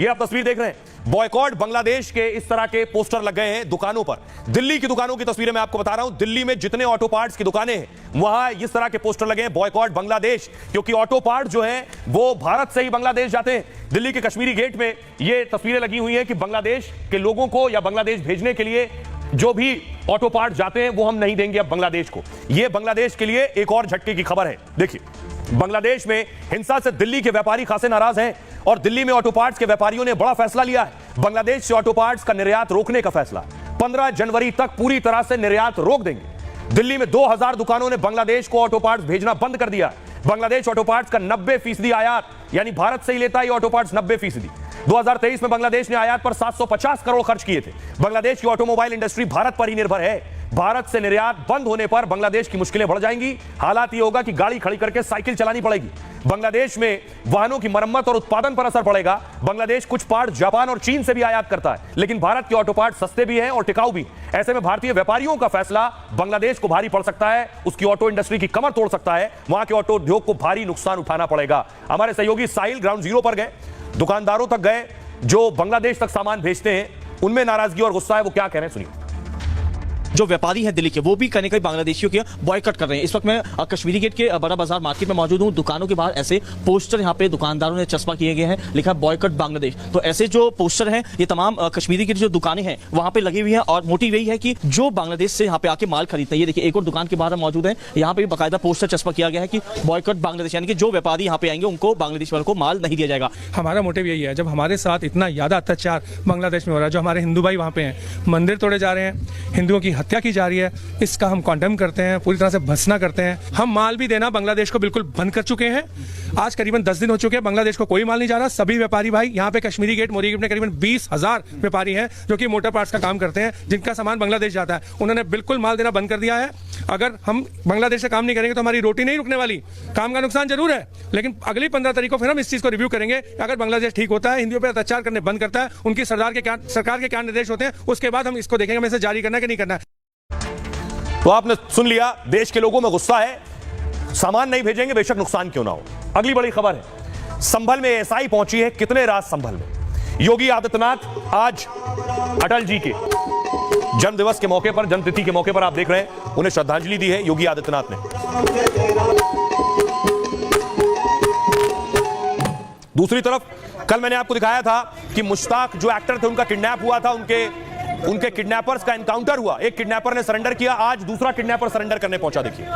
ये आप तस्वीर देख रहे हैं, बॉयकॉट बांग्लादेश के इस तरह के पोस्टर लग गए हैं दुकानों पर। दिल्ली की दुकानों की तस्वीरें मैं आपको बता रहा हूं। दिल्ली में जितने ऑटो पार्ट्स की दुकानें हैं वहां इस तरह के पोस्टर लगे हैं, बॉयकॉट बांग्लादेश, क्योंकि ऑटो पार्ट जो हैं वो भारत से ही बांग्लादेश जाते हैं। दिल्ली के कश्मीरी गेट में ये तस्वीरें लगी हुई हैं कि बांग्लादेश के लोगों को या बांग्लादेश भेजने के लिए जो भी ऑटो पार्ट जाते हैं वो हम नहीं देंगे अब बांग्लादेश को। यह बांग्लादेश के लिए एक और झटके की खबर है। देखिए, बांग्लादेश में हिंसा से दिल्ली के व्यापारी खासे नाराज हैं और दिल्ली में ऑटो पार्ट्स के व्यापारियों ने बड़ा फैसला लिया है। बांग्लादेश से ऑटो पार्ट्स का निर्यात रोकने का फैसला 15 जनवरी तक पूरी तरह से निर्यात रोक देंगे। दिल्ली में 2000 दुकानों ने बांग्लादेश को ऑटो पार्ट्स भेजना बंद कर दिया। बांग्लादेश ऑटो पार्ट्स का 90% आयात, यानी भारत से ही लेता है ऑटो पार्ट्स 90%। 2023 में बांग्लादेश ने आयात पर 750 करोड़ खर्च किए थे। बांग्लादेश की ऑटोमोबाइल इंडस्ट्री भारत पर ही निर्भर है। भारत से निर्यात बंद होने पर बांग्लादेश की मुश्किलें बढ़ जाएंगी। हालात ये होगा कि गाड़ी खड़ी करके साइकिल चलानी पड़ेगी। बांग्लादेश में वाहनों की मरम्मत और उत्पादन पर असर पड़ेगा। बांग्लादेश कुछ पार्ट जापान और चीन से भी आयात करता है, लेकिन भारत के ऑटो पार्ट सस्ते भी हैं और टिकाऊ भी। ऐसे में भारतीय व्यापारियों का फैसला बांग्लादेश को भारी पड़ सकता है, उसकी ऑटो इंडस्ट्री की कमर तोड़ सकता है। वहां के ऑटो उद्योग को भारी नुकसान उठाना पड़ेगा। हमारे सहयोगी साहिल ग्राउंड जीरो पर गए, दुकानदारों तक गए जो बांग्लादेश तक सामान भेजते हैं। उनमें नाराजगी और गुस्सा है, वो क्या कह रहे हैं सुनिए। जो व्यापारी हैं दिल्ली के, वो भी कहीं कहीं बांग्लादेशियों के बॉयकॉट कर रहे हैं। इस वक्त मैं कश्मीरी गेट के बड़ा बाजार मार्केट में मौजूद हूं। दुकानों के बाहर ऐसे पोस्टर यहाँ पे दुकानदारों ने चस्पा किए गए हैं, लिखा बॉयकॉट बांग्लादेश। तो ऐसे जो पोस्टर हैं ये तमाम कश्मीरी की जो दुकानें हैं वहां पे लगी हुई हैं और मोटिव यही है कि जो बांग्लादेश से यहाँ पे आके माल खरीदते हैं। ये देखिए, एक और दुकान के बाहर मौजूद है, यहाँ पे भी बाकायदा पोस्टर चस्पा किया गया है कि बॉयकॉट बांग्लादेश, यानी कि जो व्यापारी यहाँ पे आएंगे उनको बांग्लादेश वालों को माल नहीं दिया जाएगा। हमारा मोटिव यही है, जब हमारे साथ इतना ज्यादा अत्याचार बांग्लादेश में हो रहा है, जो हमारे हिंदू भाई वहाँ पे हैं, मंदिर तोड़े जा रहे हैं, हिंदुओं की हत्या की जा रही है, इसका हम कॉन्डेम करते हैं, पूरी तरह से भत्सना करते हैं। हम माल भी देना बांग्लादेश को बिल्कुल बंद कर चुके हैं। आज करीबन 10 दिन हो चुके हैं, बांग्लादेश को कोई माल नहीं जा रहा। सभी व्यापारी भाई यहाँ पे कश्मीरी गेट, मोरी गेट में करीबन 20,000 व्यापारी हैं जो कि मोटर पार्ट्स का काम करते हैं, जिनका सामान बांग्लादेश जाता है। उन्होंने बिल्कुल माल देना बंद कर दिया है। अगर हम बांग्लादेश से काम नहीं करेंगे तो हमारी रोटी नहीं रुकने वाली। काम का नुकसान जरूर है, लेकिन अगली 15 तारीख को फिर हम इस चीज को रिव्यू करेंगे। अगर बांग्लादेश ठीक होता है, हिंदुओं पर अत्याचार करने बंद करता है, उनकी सरकार के क्या निर्देश होते हैं, उसके बाद हम इसको देखेंगे हमें इसे जारी करना है कि नहीं करना है। तो आपने सुन लिया, देश के लोगों में गुस्सा है, सामान नहीं भेजेंगे बेशक नुकसान क्यों ना हो। अगली बड़ी खबर है, संभल में एएसआई पहुंची है। कितने राज संभल में। योगी आदित्यनाथ आज अटल जी के जन्मदिवस के मौके पर, जन्मतिथि के मौके पर आप देख रहे हैं, उन्हें श्रद्धांजलि दी है योगी आदित्यनाथ ने। दूसरी तरफ कल मैंने आपको दिखाया था कि मुश्ताक जो एक्टर थे उनका किडनैप हुआ था, उनके किडनैपर्स का एनकाउंटर हुआ। एक किडनैपर ने सरेंडर किया, आज दूसरा किडनैपर सरेंडर करने पहुंचा। देखिए,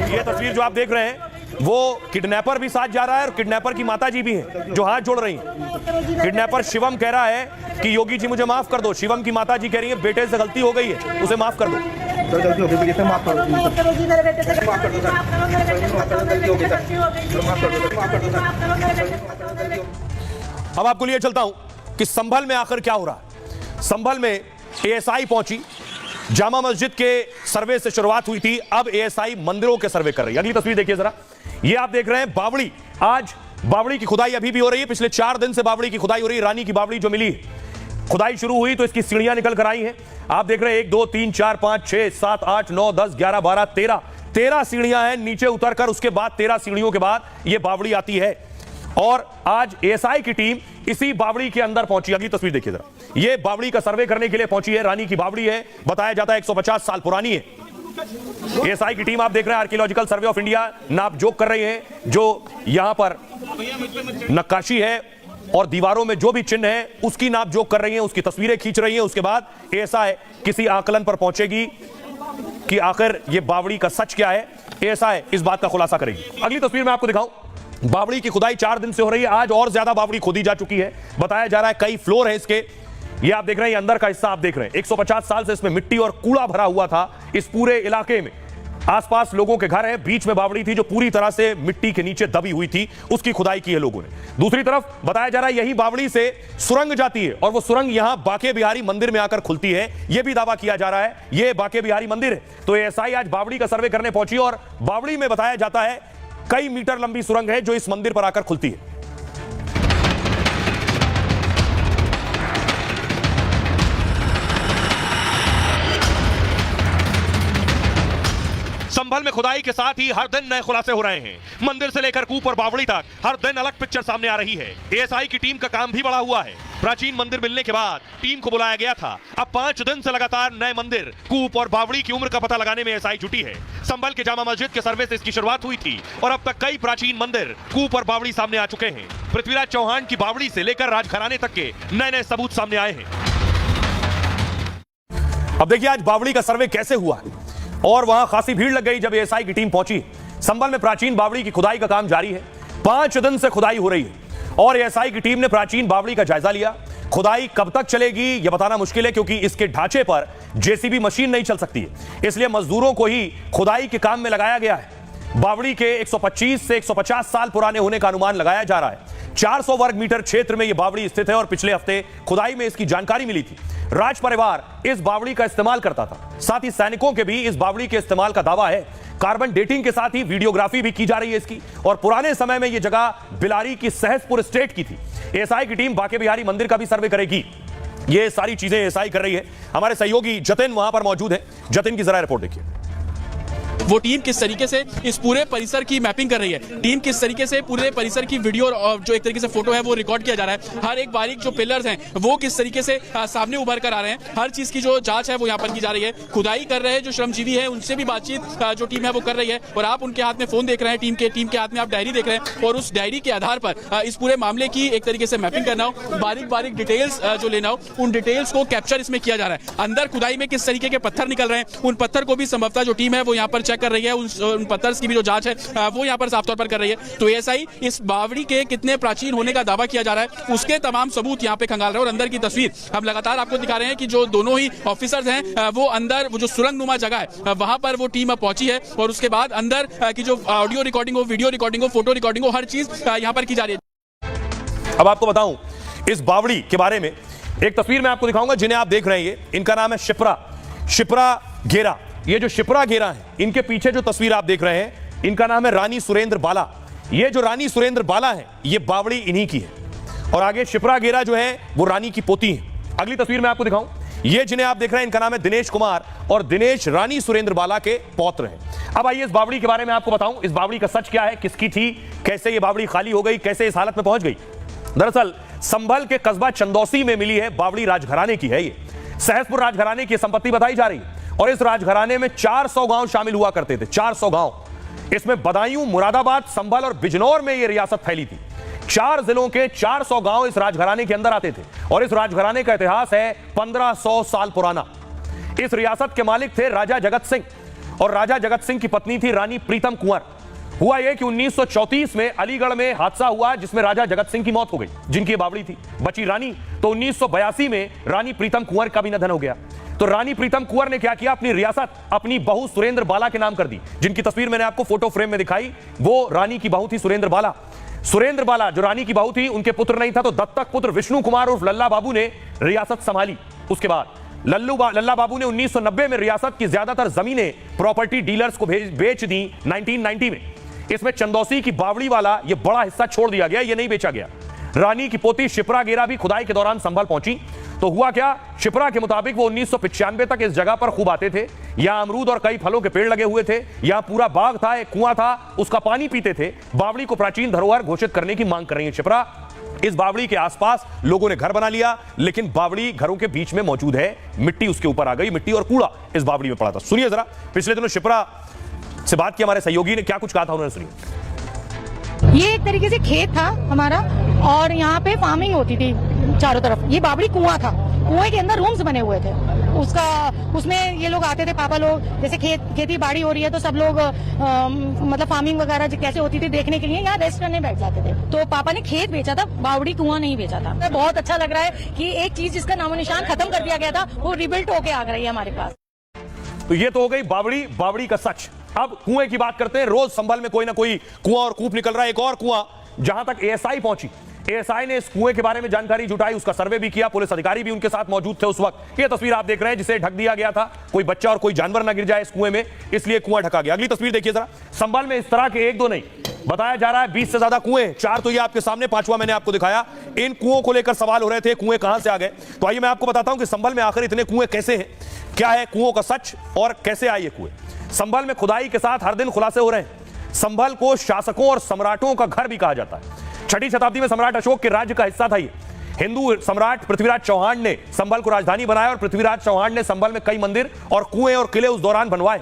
ये तस्वीर जो आप देख रहे हैं, वो किडनैपर भी साथ जा रहा है और किडनैपर की माताजी भी हैं जो हाथ जोड़ रही हैं। किडनैपर शिवम कह रहा है कि योगी जी मुझे माफ कर दो। शिवम की माताजी कह रही है बेटे से गलती हो गई है, उसे माफ कर दो। अब आपको लिए चलता हूं कि संभल में आखिर क्या हो रहा है। संभल में एएसआई पहुंची, जामा मस्जिद के सर्वे से शुरुआत हुई थी, अब एएसआई मंदिरों के सर्वे कर रही है। अगली तस्वीर देखिए जरा, ये आप देख रहे हैं बावड़ी। आज बावड़ी की खुदाई अभी भी हो रही है, पिछले 4 दिन से बावड़ी की खुदाई हो रही है। रानी की बावड़ी जो मिली, खुदाई शुरू हुई तो इसकी सीढ़ियां निकल कर आई हैं। आप देख रहे हैं 1 2 3 4 5 6 7 8 9 10 11 12 13 सीढ़ियां हैं। नीचे उतरकर उसके बाद 13 सीढ़ियों के बाद यह बावड़ी आती है और आज एएसआई की टीम इसी बावड़ी के अंदर पहुंची। अगली तस्वीर देखिए जरा, यह बावड़ी का सर्वे करने के लिए पहुंची है। रानी की बावड़ी है, बताया जाता है 150 साल पुरानी है। एएसआई की टीम आप देख रहे हैं आर्कियोलॉजिकल सर्वे ऑफ इंडिया नाप जोक कर रही है। जो यहां पर नक्काशी है और दीवारों में जो भी चिन्ह है उसकी नाप जोक कर रही है, उसकी तस्वीरें खींच रही है। उसके बाद एएसआई किसी आकलन पर पहुंचेगी कि आखिर ये बावड़ी का सच क्या है। एएसआई इस बात का खुलासा करेगी। अगली तस्वीर में आपको दिखाऊं, बावड़ी की खुदाई 4 दिन से हो रही है। आज और ज्यादा बावड़ी खोदी जा चुकी है, बताया जा रहा है कई फ्लोर है इसके। ये आप देख रहे हैं, अंदर का हिस्सा आप देख रहे हैं। 150 साल से इसमें मिट्टी और कूड़ा भरा हुआ था। इस पूरे इलाके में आसपास लोगों के घर हैं, बीच में बावड़ी थी जो पूरी तरह से मिट्टी के नीचे दबी हुई थी, उसकी खुदाई की है लोगों ने। दूसरी तरफ बताया जा रहा है यही बावड़ी से सुरंग जाती है और वो सुरंग यहां बाके बिहारी मंदिर में आकर खुलती है। यह भी दावा किया जा रहा है यह बाके बिहारी मंदिर है। तो एएसआई आज बावड़ी का सर्वे करने पहुंची और बावड़ी में बताया जाता है कई मीटर लंबी सुरंग है जो इस मंदिर पर आकर खुलती है। संभल में खुदाई के साथ ही हर दिन नए खुलासे हो रहे हैं। मंदिर से लेकर कूप और बावड़ी तक हर दिन अलग पिक्चर सामने आ रही है। एएसआई की टीम का काम भी बढ़ा हुआ है। प्राचीन मंदिर मिलने के बाद टीम को बुलाया गया था। अब 5 दिन से लगातार नए मंदिर, कूप और बावड़ी की उम्र का पता लगाने में एएसआई जुटी है। संभल के जामा मस्जिद के सर्वे से इसकी शुरुआत हुई थी और अब तक कई प्राचीन मंदिर, कूप और बावड़ी सामने आ चुके हैं। पृथ्वीराज चौहान की बावड़ी से लेकर राजघराने तक के नए नए सबूत सामने आए हैं। अब देखिए आज बावड़ी का सर्वे कैसे हुआ है और वहां खासी भीड़ लग गई जब एएसआई की टीम पहुंची। संभल में प्राचीन बावड़ी की खुदाई का काम जारी है। 5 दिन से खुदाई हो रही है और एएसआई की टीम ने प्राचीन बावड़ी का जायजा लिया। खुदाई कब तक चलेगी यह बताना मुश्किल है क्योंकि इसके ढांचे पर जेसीबी मशीन नहीं चल सकती है, इसलिए मजदूरों को ही खुदाई के काम में लगाया गया है। बावड़ी के 125 से 150 साल पुराने होने का अनुमान लगाया जा रहा है। 400 वर्ग मीटर क्षेत्र में यह बावड़ी स्थित है और पिछले हफ्ते खुदाई में इसकी जानकारी मिली थी। राज परिवार इस बावड़ी का इस्तेमाल करता था, साथ ही सैनिकों के भी इस बावड़ी के इस्तेमाल का दावा है। कार्बन डेटिंग के साथ ही वीडियोग्राफी भी की जा रही है इसकी और पुराने समय में यह जगह बिलारी की सहसपुर स्टेट की थी। एएसआई की टीम बाके बिहारी मंदिर का भी सर्वे करेगी। ये सारी चीजें एएसआई कर रही है। हमारे सहयोगी जतिन वहां पर मौजूद है। जतिन की जरा रिपोर्ट देखिए। वो टीम किस तरीके से इस पूरे परिसर की मैपिंग कर रही है, टीम किस तरीके से पूरे परिसर की वीडियो और जो एक तरीके से फोटो है वो रिकॉर्ड किया जा रहा है। हर एक बारीक जो पिलर्स हैं वो किस तरीके से सामने उभर कर आ रहे हैं, हर चीज की जो जांच है वो यहाँ पर की जा रही है। खुदाई कर रहे हैं जो श्रमजीवी है उनसे भी बातचीत जो टीम है वो कर रही है और आप उनके हाथ में फोन देख रहे हैं, टीम के हाथ में आप डायरी देख रहे हैं और उस डायरी के आधार पर इस पूरे मामले की एक तरीके से मैपिंग करना हो, बारीक बारीक डिटेल्स जो लेना हो, उन डिटेल्स को कैप्चर इसमें किया जा रहा है। अंदर खुदाई में किस तरीके के पत्थर निकल रहे हैं, उन पत्थर को भी संभवतः जो टीम है वो यहाँ पर चेक कर रही है, उन पत्थर की भी जो जांच है वो यहाँ पर साफ तौर पर कर रही है। तो एएसआई इस बावड़ी के कितने प्राचीन होने का दावा किया जा रहा है उसके तमाम सबूत यहाँ पे खंगाल रहे हैं और अंदर की तस्वीर हम लगातार आपको दिखा रहे हैं कि जो दोनों ही ऑफिसर्स हैं वो अंदर वो जो सुरंगनुमा जगह है वहां पर वो टीम पहुंची है और उसके बाद अंदर की जो ऑडियो रिकॉर्डिंग हो, वीडियो रिकॉर्डिंग हो, फोटो रिकॉर्डिंग हो, हर चीज यहाँ पर की जा रही है। अब आपको बताऊं इस बावड़ी के बारे में एक तस्वीर मैं आपको दिखाऊंगा जिन्हें आप देख रहे हैं। इनका नाम है शिप्रा गेरा। ये जो शिप्रा गेरा है इनके पीछे जो तस्वीर आप देख रहे हैं इनका नाम है रानी सुरेंद्र बाला। ये जो रानी सुरेंद्र बाला है ये बावड़ी इन्हीं की है और आगे शिप्रा गेरा जो है वो रानी की पोती है। अगली तस्वीर मैं आपको दिखाऊं, ये जिन्हें आप देख रहे हैं इनका नाम है दिनेश कुमार और दिनेश रानी सुरेंद्र बाला के पौत्र हैं। अब आइए इस बावड़ी के बारे में आपको बताऊं, इस बावड़ी का सच क्या है, किसकी थी, कैसे ये बावड़ी खाली हो गई, कैसे इस हालत में पहुंच गई। दरअसल संभल के कस्बा चंदौसी में मिली है बावड़ी राजघराने की है। ये सहसपुर राजघराने की संपत्ति बताई जा रही है और इस राजघराने में 400 गांव शामिल हुआ करते थे। 400 गांव, इसमें बदायूं, मुरादाबाद, संभल और बिजनौर में यह रियासत फैली थी। 4 जिलों के 400 गांव इस राजघराने के अंदर आते थे और इस राजघराने का इतिहास है 1500 साल पुराना। इस रियासत के मालिक थे राजा जगत सिंह और राजा जगत सिंह की पत्नी थी रानी प्रीतम कुंवर। हुआ यह कि 1934 में अलीगढ़ में हादसा हुआ जिसमें राजा जगत सिंह की मौत हो गई, जिनकी बावड़ी थी। बची रानी, तो 1982 में रानी प्रीतम कुंवर का भी निधन हो गया। तो रानी प्रीतम कुंवर ने क्या किया, अपनी रियासत अपनी बहू सुरेंद्र बाला के नाम कर दी, जिनकी तस्वीर मैंने आपको फोटो फ्रेम में दिखाई। वो रानी की बहू थी सुरेंद्र बाला। सुरेंद्र बाला जो रानी की बहू थी, उनके पुत्र नहीं था तो दत्तक पुत्र विष्णु कुमार उर्फ लल्ला बाबू ने रियासत संभाली। उसके बाद लल्ला बाबू ने 1990 में रियासत की ज्यादातर जमीनें प्रॉपर्टी डीलर्स को बेच दी। 1990 में इसमें चंदौसी की बावड़ी वाला यह बड़ा हिस्सा छोड़ दिया गया, यह नहीं बेचा गया। रानी की पोती शिप्रा गेरा भी खुदाई के दौरान संभल पहुंची। तो हुआ क्या, शिप्रा के मुताबिक वो 1995 तक इस जगह पर खूब आते थे। यहां अमरूद और कई फलों के पेड़ लगे हुए थे, यहां पूरा बाग था, एक कुआं था, उसका पानी पीते थे। बावड़ी को प्राचीन धरोहर घोषित करने की मांग कर रही है शिप्रा। इस बावड़ी के आसपास लोगों ने घर बना लिया, लेकिन बावड़ी घरों के बीच में मौजूद है, मिट्टी उसके ऊपर आ गई, मिट्टी और कूड़ा इस बावड़ी में पड़ा था। सुनिए जरा, पिछले दिनों शिप्रा से बात की हमारे सहयोगी ने, क्या कुछ कहा था उन्होंने, सुनिए। ये एक तरीके से खेत था हमारा और यहाँ पे फार्मिंग होती थी चारों तरफ। ये बावड़ी कुआं था, कुएं के अंदर रूम्स बने हुए थे। उसमें ये लोग आते थे, पापा लोग, जैसे खेती बाड़ी हो रही है तो सब लोग मतलब फार्मिंग वगैरह कैसे होती थी देखने के लिए यहाँ रेस्ट करने बैठ जाते थे। तो पापा ने खेत बेचा था, बावड़ी कुआं नहीं बेचा था। बहुत अच्छा लग रहा है कि एक चीज जिसका नामो निशान खत्म कर दिया गया था वो रिबिल्ट होके आ गई है हमारे पास। तो ये तो हो गई बावड़ी का सच। अब कुएं की बात करते हैं। रोज संभल में कोई ना कोई कुआं और कूप निकल रहा है। एक और कुआं जहां तक एएसआई पहुंची, एएसआई ने इस कुएं के बारे में जानकारी जुटाई, उसका सर्वे भी किया, पुलिस अधिकारी भी उनके साथ मौजूद थे उस वक्त। ये तस्वीर आप देख रहे हैं जिसे ढक दिया गया था, कोई बच्चा और कोई जानवर ना गिर जाए इस कुएं में, इसलिए कुआं ढका गया। अगली तस्वीर देखिए जरा। संभल में इस तरह के 1-2 नहीं, बताया जा रहा है 20 से ज्यादा कुएं। 4 तो ये आपके सामने, 5वां मैंने आपको दिखाया। इन कुओं को लेकर सवाल हो रहे थे, कुएं कहां से आ गए। तो आइए मैं आपको बताता हूं कि संभल में आखिर इतने कुएं कैसे हैं, क्या है कुओं का सच और कैसे आए ये कुएं। संभल में खुदाई के साथ हर दिन खुलासे हो रहे हैं। संभल को शासकों और सम्राटों का घर भी कहा जाता है। 6वीं शताब्दी में सम्राट अशोक के राज्य का हिस्सा था ये। हिंदू सम्राट पृथ्वीराज चौहान ने संभल को राजधानी बनाया और पृथ्वीराज चौहान ने संभल में कई मंदिर और कुएं और किले उस दौरान बनवाए।